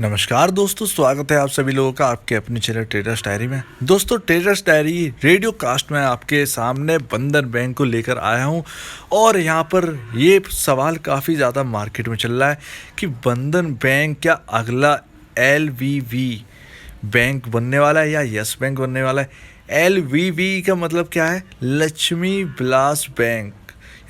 नमस्कार दोस्तों, स्वागत है आप सभी लोगों का आपके अपने चैनल ट्रेडर्स डायरी में। दोस्तों, ट्रेडर्स डायरी रेडियो कास्ट में आपके सामने बंधन बैंक को लेकर आया हूं और यहां पर ये सवाल काफ़ी ज़्यादा मार्केट में चल रहा है कि बंधन बैंक क्या अगला एलवीवी बैंक बनने वाला है या यस बैंक बनने वाला है। एलवीवी का मतलब क्या है? लक्ष्मी विलास बैंक,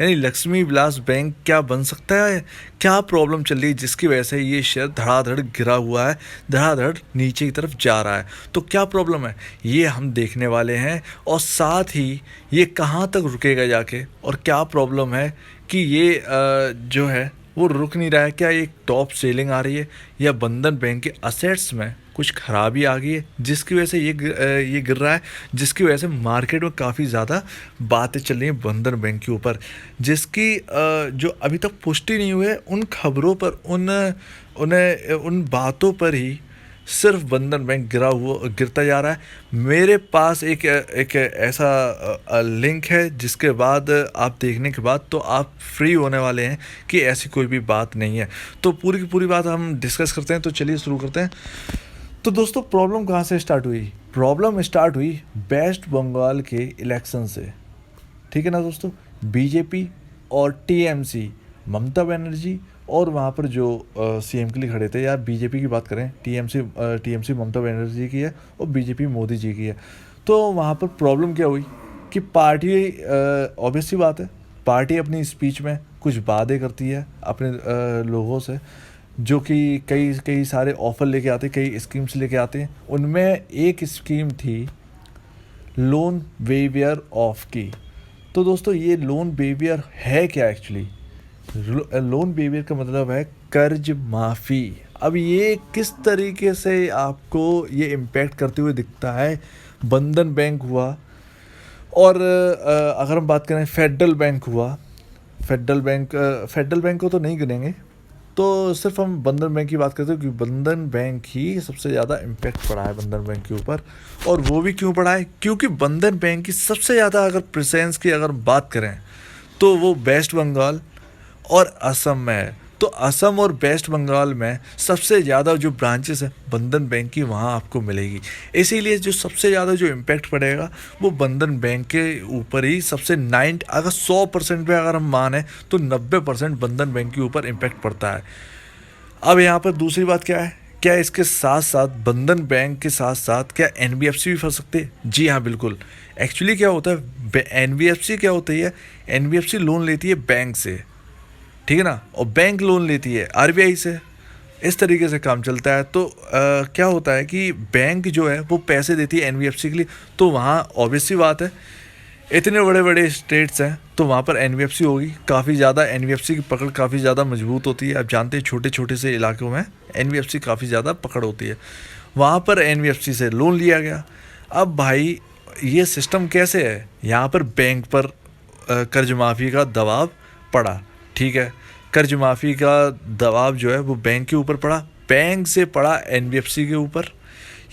यानी लक्ष्मी विलास बैंक क्या बन सकता है? क्या प्रॉब्लम चल रही है जिसकी वजह से ये शेयर धड़ाधड़ गिरा हुआ है, धड़ाधड़ नीचे की तरफ जा रहा है? तो क्या प्रॉब्लम है ये हम देखने वाले हैं, और साथ ही ये कहाँ तक रुकेगा जाके, और क्या प्रॉब्लम है कि ये जो है वो रुक नहीं रहा है। क्या एक टॉप सेलिंग आ रही है या बंधन बैंक के असेट्स में कुछ खराबी आ गई है जिसकी वजह से ये गिर रहा है, जिसकी वजह से मार्केट में काफ़ी ज़्यादा बातें चल रही हैं बंधन बैंक के ऊपर, जिसकी जो अभी तक पुष्टि नहीं हुई है। उन खबरों पर उन बातों पर ही सिर्फ बंधन बैंक गिरता जा रहा है। मेरे पास एक ऐसा लिंक है जिसके बाद आप देखने के बाद तो आप फ्री होने वाले हैं कि ऐसी कोई भी बात नहीं है। तो पूरी की पूरी बात हम डिस्कस करते हैं। तो चलिए शुरू करते हैं। तो दोस्तों, प्रॉब्लम कहाँ से स्टार्ट हुई? प्रॉब्लम स्टार्ट हुई वेस्ट बंगाल के इलेक्शन से, ठीक है ना दोस्तों। बीजेपी और टीएमसी, ममता बनर्जी और वहाँ पर जो सीएम के लिए खड़े थे, यार बीजेपी की बात करें, टीएमसी ममता बनर्जी की है और बीजेपी मोदी जी की है। तो वहाँ पर प्रॉब्लम क्या हुई कि पार्टी, ऑब्वियस सी बात है, पार्टी अपनी स्पीच में कुछ वादे करती है अपने लोगों से, जो कि कई सारे ऑफर लेके आते, कई स्कीम्स लेके आते हैं। उनमें एक स्कीम थी लोन वेवियर ऑफ की। तो दोस्तों, ये लोन वेवियर है क्या एक्चुअली? लोन वेवियर का मतलब है कर्ज माफ़ी। अब ये किस तरीके से आपको ये इम्पैक्ट करते हुए दिखता है? बंधन बैंक हुआ, और अगर हम बात करें फेडरल बैंक हुआ, फेडरल बैंक को तो नहीं गिनेंगे, तो सिर्फ हम बंधन बैंक की बात करते हैं, क्योंकि बंधन बैंक ही सबसे ज़्यादा इम्पैक्ट पड़ा है बंधन बैंक के ऊपर। और वो भी क्यों पड़ा है? क्योंकि बंधन बैंक की सबसे ज़्यादा अगर प्रेजेंस की अगर बात करें तो वो वेस्ट बंगाल और असम में है। तो असम और वेस्ट बंगाल में सबसे ज़्यादा जो ब्रांचेस है बंधन बैंक की, वहाँ आपको मिलेगी। इसीलिए जो सबसे ज़्यादा जो इम्पैक्ट पड़ेगा वो बंधन बैंक के ऊपर ही सबसे अगर 100% पे अगर हम माने तो 90% बंधन बैंक के ऊपर इम्पैक्ट पड़ता है। अब यहाँ पर दूसरी बात क्या है, क्या इसके साथ साथ बंधन बैंक के साथ साथ क्या एनबीएफसी भी फंस सकते हैं? जी हाँ, बिल्कुल। एक्चुअली क्या होता है, एनबीएफसी क्या होती है? एनबीएफसी लोन लेती है बैंक से, ठीक है ना, और बैंक लोन लेती है आरबीआई से। इस तरीके से काम चलता है। तो क्या होता है कि बैंक जो है वो पैसे देती है एनबीएफसी के लिए, तो वहाँ ऑब्वियस सी बात है, इतने बड़े बड़े स्टेट्स हैं तो वहाँ पर एनबीएफसी होगी। काफ़ी ज़्यादा एनबीएफसी की पकड़ काफ़ी ज़्यादा मजबूत होती है। आप जानते हैं छोटे छोटे से इलाकों में एनबीएफसी काफ़ी ज़्यादा पकड़ होती है। वहाँ पर एनबीएफसी से लोन लिया गया। अब भाई, ये सिस्टम कैसे है? यहाँ पर बैंक पर कर्ज माफ़ी का दबाव पड़ा, ठीक है। कर्ज माफ़ी का दबाव जो है वो बैंक के ऊपर पड़ा, बैंक से पड़ा एनबीएफसी के ऊपर,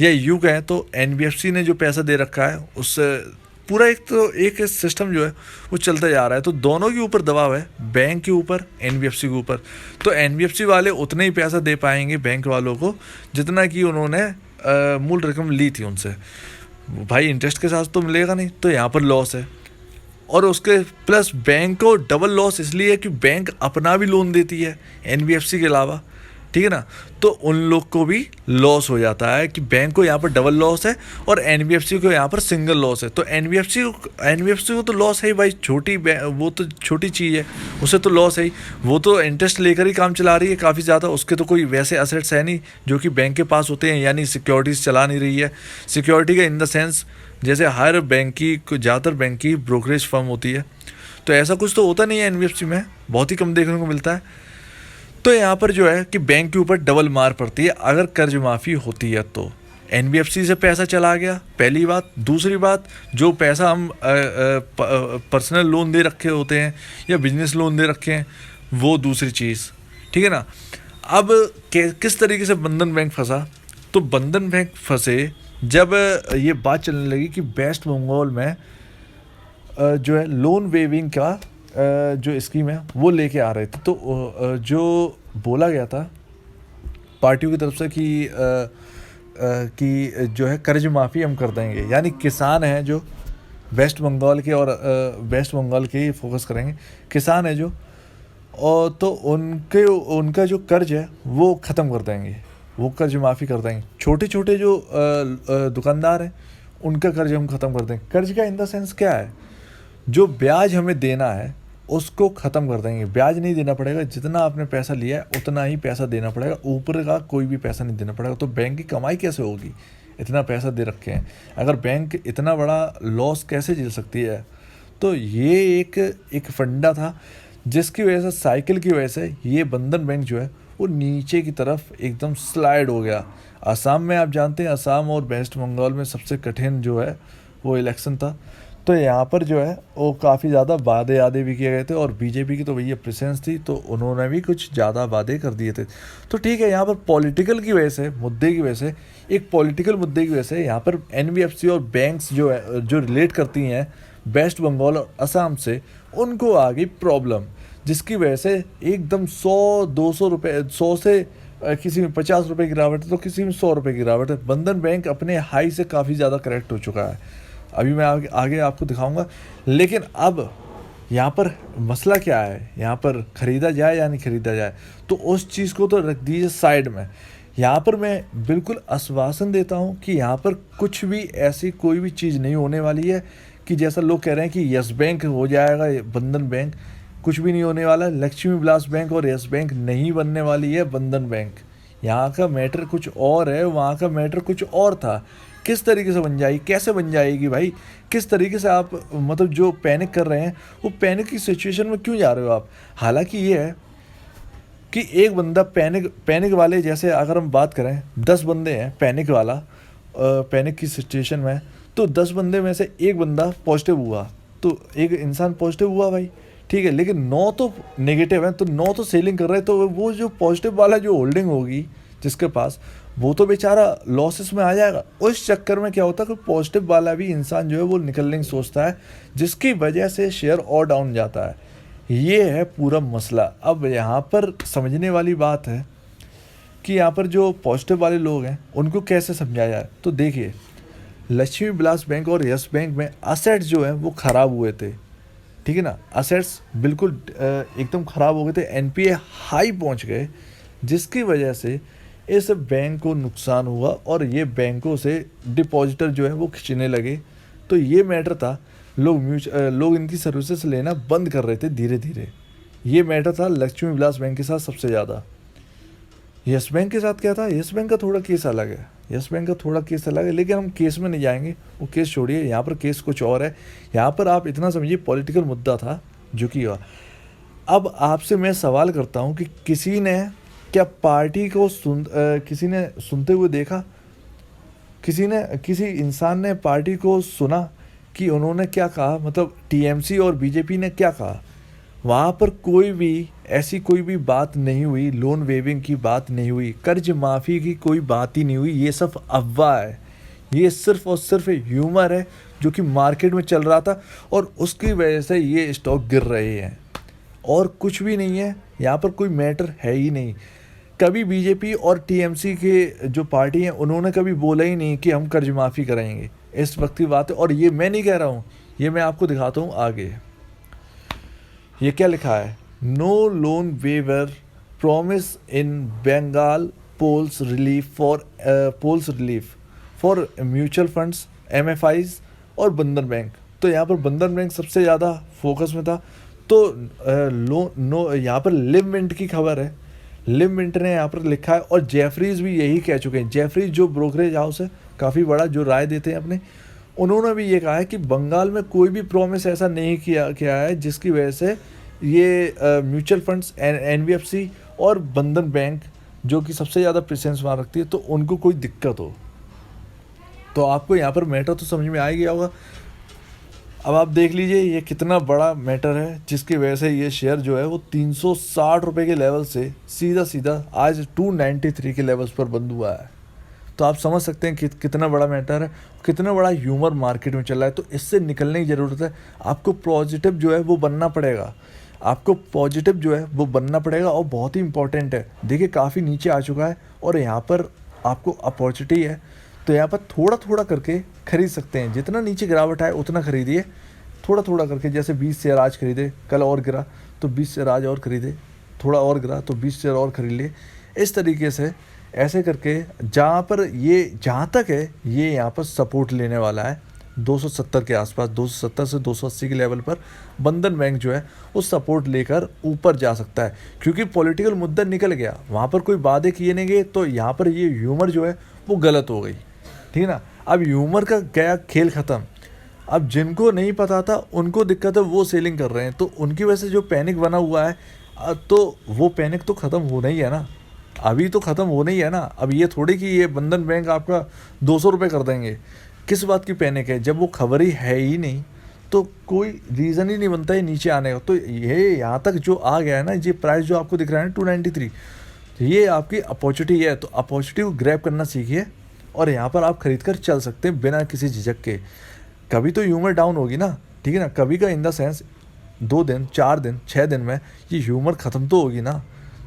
या यूँ कहें तो एनबीएफसी ने जो पैसा दे रखा है उससे पूरा एक सिस्टम जो है वो चलता जा रहा है। तो दोनों के ऊपर दबाव है, बैंक के ऊपर, एनबीएफसी के ऊपर। तो एनबीएफसी वाले उतना ही पैसा दे पाएंगे बैंक वालों को जितना कि उन्होंने मूल रकम ली थी उनसे। भाई, इंटरेस्ट के साथ तो मिलेगा नहीं, तो यहाँ पर लॉस है। और उसके प्लस बैंक को डबल लॉस इसलिए है कि बैंक अपना भी लोन देती है एनबीएफसी के अलावा, ठीक है ना। तो उन लोग को भी लॉस हो जाता है कि बैंक को यहाँ पर डबल लॉस है और एनबीएफसी को यहाँ पर सिंगल लॉस है। तो एनबीएफसी को तो लॉस है ही भाई, वो तो छोटी चीज़ है, उसे तो लॉस है ही। वो तो इंटरेस्ट लेकर ही काम चला रही है काफ़ी ज़्यादा। उसके तो कोई वैसे असेट्स है नहीं जो कि बैंक के पास होते हैं, यानी सिक्योरिटीज़ चला नहीं रही है। सिक्योरिटी का इन द सेंस, जैसे हर बैंक की, ज़्यादातर बैंक की ब्रोकरेज फर्म होती है, तो ऐसा कुछ तो होता नहीं है एनबीएफसी में, बहुत ही कम देखने को मिलता है। तो यहाँ पर जो है कि बैंक के ऊपर डबल मार पड़ती है अगर कर्ज माफ़ी होती है। तो एनबीएफसी से पैसा चला गया, पहली बात। दूसरी बात, जो पैसा हम पर्सनल लोन दे रखे होते हैं या बिजनेस लोन दे रखे हैं, वो दूसरी चीज़, ठीक है ना। अब किस तरीके से बंधन बैंक फंसा? तो बंधन बैंक फंसे जब ये बात चलने लगी कि वेस्ट बंगाल में जो है लोन वेविंग का जो स्कीम है वो लेके आ रहे थे। तो जो बोला गया था पार्टियों की तरफ से कि जो है कर्ज माफ़ी हम कर देंगे, यानी किसान हैं जो वेस्ट बंगाल के, और वेस्ट बंगाल के ही फोकस करेंगे, किसान है जो, और तो उनका जो कर्ज है वो ख़त्म कर देंगे, वो कर्ज माफ़ी कर देंगे। छोटे छोटे जो दुकानदार हैं उनका कर्ज हम ख़त्म कर देंगे। कर्ज का इन द सेंस क्या है, जो ब्याज हमें देना है उसको ख़त्म कर देंगे, ब्याज नहीं देना पड़ेगा, जितना आपने पैसा लिया है उतना ही पैसा देना पड़ेगा, ऊपर का कोई भी पैसा नहीं देना पड़ेगा। तो बैंक की कमाई कैसे होगी, इतना पैसा दे रखे हैं, अगर बैंक इतना बड़ा लॉस कैसे झेल सकती है। तो ये एक फंडा था जिसकी वजह से, साइकिल की वजह से ये बंधन बैंक जो है वो नीचे की तरफ एकदम स्लाइड हो गया। असम में आप जानते हैं, असम और वेस्ट बंगाल में सबसे कठिन जो है वो इलेक्शन था, तो यहाँ पर जो है वो काफ़ी ज़्यादा वादे भी किए गए थे, और बीजेपी की तो भैया प्रेजेंस थी तो उन्होंने भी कुछ ज़्यादा वादे कर दिए थे। तो ठीक है, यहाँ पर पॉलिटिकल की वजह से, मुद्दे की वजह से, एक पॉलिटिकल मुद्दे की वजह से यहाँ पर एनबीएफसी और बैंक्स जो है, जो रिलेट करती हैं वेस्ट बंगाल और असम से, उनको आ गई प्रॉब्लम, जिसकी वजह से एकदम 100-200 रुपये, 100 से किसी में 50 रुपये की गिरावट है तो किसी में 100 रुपये की गिरावट है। बंधन बैंक अपने हाई से काफ़ी ज़्यादा करेक्ट हो चुका है, अभी मैं आगे आपको दिखाऊंगा। लेकिन अब यहाँ पर मसला क्या है, यहाँ पर ख़रीदा जाए या नहीं ख़रीदा जाए, तो उस चीज़ को तो रख दीजिए साइड में। यहाँ पर मैं बिल्कुल आश्वासन देता हूँ कि यहाँ पर कुछ भी ऐसी कोई भी चीज़ नहीं होने वाली है कि जैसा लोग कह रहे हैं कि यस बैंक हो जाएगा बंधन बैंक, कुछ भी नहीं होने वाला। लक्ष्मी विलास बैंक और यस बैंक नहीं बनने वाली है बंधन बैंक। यहाँ का मैटर कुछ और है, वहाँ का मैटर कुछ और था। किस तरीके से बन जाएगी, कैसे बन जाएगी भाई, किस तरीके से आप मतलब जो पैनिक कर रहे हैं वो पैनिक की सिचुएशन में क्यों जा रहे हो आप। हालांकि ये है कि एक बंदा पैनिक वाले, जैसे अगर हम बात करें 10 बंदे हैं पैनिक वाला, पैनिक की सिचुएशन में, तो 10 बंदे में से एक बंदा पॉजिटिव हुआ, तो एक इंसान पॉजिटिव हुआ भाई, ठीक है, लेकिन 9 तो नेगेटिव हैं, तो 9 तो सेलिंग कर रहे हैं, तो वो जो पॉजिटिव वाला जो होल्डिंग होगी जिसके पास, वो तो बेचारा लॉसेस में आ जाएगा। उस चक्कर में क्या होता है कि पॉजिटिव वाला भी इंसान जो है वो निकलने की सोचता है, जिसकी वजह से शेयर और डाउन जाता है। ये है पूरा मसला। अब यहाँ पर समझने वाली बात है कि यहाँ पर जो पॉजिटिव वाले लोग हैं उनको कैसे समझाया जाए। तो देखिए, लक्ष्मी विलास बैंक और यस बैंक में असेट्स जो हैं वो ख़राब हुए थे, ठीक है ना, असेट्स बिल्कुल एकदम ख़राब हो गए थे, एनपीए हाई पहुँच गए, जिसकी वजह से इस बैंक को नुकसान हुआ और ये बैंकों से डिपॉजिटर जो है वो खींचने लगे। तो ये मैटर था, लोग इनकी सर्विसेज लेना बंद कर रहे थे धीरे धीरे। ये मैटर था लक्ष्मी विलास बैंक के साथ सबसे ज़्यादा। यस बैंक के साथ क्या था, यस बैंक का थोड़ा केस अलग है, यस बैंक का थोड़ा केस अलग है, लेकिन हम केस में नहीं जाएंगे, वो केस छोड़िए, यहाँ पर केस कुछ और है। यहाँ पर आप इतना समझिए पॉलिटिकल मुद्दा था जो कि हुआ। अब आपसे मैं सवाल करता हूँ कि किसी ने क्या पार्टी को किसी ने सुनते हुए देखा, किसी इंसान ने पार्टी को सुना कि उन्होंने क्या कहा, मतलब टीएमसी और बीजेपी ने क्या कहा। वहाँ पर कोई भी बात नहीं हुई, लोन वेविंग की बात नहीं हुई, कर्ज माफ़ी की कोई बात ही नहीं हुई। ये सब अफवाह है, ये सिर्फ और सिर्फ ह्यूमर है जो कि मार्केट में चल रहा था और उसकी वजह से ये स्टॉक गिर रहे हैं, और कुछ भी नहीं है। यहाँ पर कोई मैटर है ही नहीं। कभी बीजेपी और टीएमसी के जो पार्टी हैं उन्होंने कभी बोला ही नहीं कि हम कर्ज माफ़ी कराएंगे, इस वक्त की बात है। और ये मैं नहीं कह रहा हूँ, ये मैं आपको दिखाता हूँ आगे। ये क्या लिखा है, no loan waiver promise in Bengal polls relief for mutual funds, MFIs और बंधन बैंक। तो यहाँ पर बंधन बैंक सबसे ज़्यादा फोकस में था। तो यहाँ पर लिव मिंट की खबर है, लिव मिंट ने यहाँ पर लिखा है, और जेफरीज भी यही कह चुके हैं। जेफरीज जो ब्रोकरेज हाउस है काफ़ी बड़ा, जो राय देते हैं अपने, उन्होंने भी ये कहा है कि बंगाल में कोई भी प्रॉमिस ऐसा नहीं किया है जिसकी वजह से ये म्यूचुअल फंड्स, एनबीएफसी और बंधन बैंक जो कि सबसे ज़्यादा प्रेजेंस वहाँ रखती है, तो उनको कोई दिक्कत हो। तो आपको यहाँ पर मैटर तो समझ में आ गया होगा। अब आप देख लीजिए ये कितना बड़ा मैटर है, जिसकी वजह से ये शेयर जो है वो 360 रुपये के लेवल से सीधा आज 293 के लेवल्स पर बंद हुआ है। तो आप समझ सकते हैं कि कितना बड़ा मैटर है, कितना बड़ा ह्यूमर मार्केट में चल रहा है। तो इससे निकलने की ज़रूरत है। आपको पॉजिटिव जो है वो बनना पड़ेगा, और बहुत ही इंपॉर्टेंट है। देखिए काफ़ी नीचे आ चुका है और यहाँ पर आपको अपॉर्चुनिटी है, तो यहाँ पर थोड़ा थोड़ा करके खरीद सकते हैं। जितना नीचे गिरावट आए उतना खरीदिए, थोड़ा थोड़ा करके। जैसे 20 शेयर आज खरीदे, कल और गिरा तो 20 शेयर आज और खरीदे, थोड़ा और गिरा तो 20 शेयर और खरीद लिए। इस तरीके से ऐसे करके जहाँ पर ये जहाँ तक है ये यहाँ पर सपोर्ट लेने वाला है 270 के आसपास, 270 से 280 के लेवल पर बंधन बैंक जो है वो सपोर्ट लेकर ऊपर जा सकता है, क्योंकि पॉलिटिकल मुद्दा निकल गया। वहाँ पर कोई वादे किए नहीं गए, तो यहाँ पर ये ह्यूमर जो है वो गलत हो गई, ठीक है ना। अब ह्यूमर का गया खेल ख़त्म। अब जिनको नहीं पता था उनको दिक्कत है, वो सेलिंग कर रहे हैं, तो उनकी वजह से जो पैनिक बना हुआ है तो वो पैनिक तो ख़त्म होना ही है ना, अभी तो ख़त्म होना ही है ना। अब ये थोड़ी कि ये बंधन बैंक आपका 200 रुपये कर देंगे, किस बात की पैनिक है जब वो खबर ही है ही नहीं, तो कोई रीज़न ही नहीं बनता है नीचे आने का। तो ये यहाँ तक जो आ गया है ना, ये प्राइस जो आपको दिख रहा है 293, ये आपकी अपॉर्चुनिटी है, तो अपॉर्चुनिटी को ग्रैब करना सीखिए और यहाँ पर आप खरीद कर चल सकते हैं बिना किसी झिझक के। कभी तो ह्यूमर डाउन होगी ना, ठीक है ना, कभी का इन द सेंस 2 दिन 4 दिन 6 दिन में ये ह्यूमर ख़त्म तो होगी ना,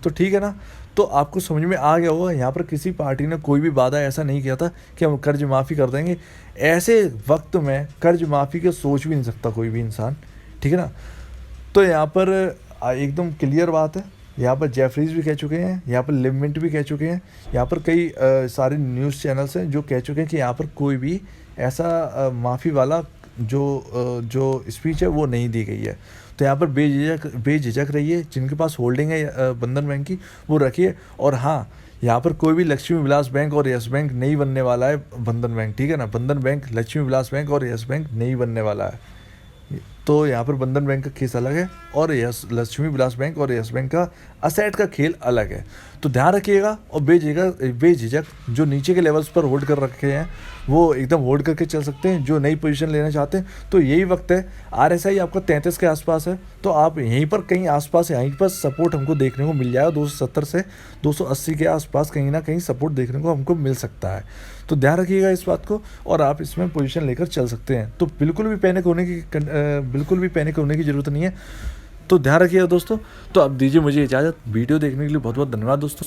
तो ठीक है ना। तो आपको समझ में आ गया होगा, यहाँ पर किसी पार्टी ने कोई भी वादा ऐसा नहीं किया था कि हम कर्ज माफ़ी कर देंगे। ऐसे वक्त में कर्ज माफ़ी के सोच भी नहीं सकता कोई भी इंसान, ठीक है ना। तो यहाँ पर एकदम क्लियर बात है, यहाँ पर जेफरीज भी कह चुके हैं, यहाँ पर लिमिट भी कह चुके हैं, यहाँ पर कई सारे न्यूज़ चैनल्स हैं जो कह चुके हैं कि यहाँ पर कोई भी ऐसा माफ़ी वाला जो स्पीच है वो नहीं दी गई है। तो यहाँ पर बेझिझक रहिए, जिनके पास होल्डिंग है बंधन बैंक की वो रखिए। और हाँ, यहाँ पर कोई भी लक्ष्मी विलास बैंक और यस बैंक नहीं बनने वाला है बंधन बैंक, ठीक है ना। बंधन बैंक, लक्ष्मी विलास बैंक और यस बैंक नहीं बनने वाला है। तो यहाँ पर बंधन बैंक का केस अलग है और यस लक्ष्मी विलास बैंक और यस बैंक का असेट का खेल अलग है। तो ध्यान रखिएगा और बेझिझक जो नीचे के लेवल्स पर होल्ड कर रखे हैं वो एकदम होल्ड करके चल सकते हैं। जो नई पोजीशन लेना चाहते हैं तो यही वक्त है। RSI आपका 33 के आसपास है, तो आप यहीं पर कहीं आसपास, यहीं पर सपोर्ट हमको देखने को मिल जाएगा। 270 से 280 के आसपास कहीं ना कहीं सपोर्ट देखने को हमको मिल सकता है। तो ध्यान रखिएगा इस बात को और आप इसमें पोजीशन लेकर चल सकते हैं। तो बिल्कुल भी पैनिक होने की ज़रूरत नहीं है। तो ध्यान रखिएगा दोस्तों। तो अब दीजिए मुझे इजाज़त। वीडियो देखने के लिए बहुत बहुत धन्यवाद दोस्तों।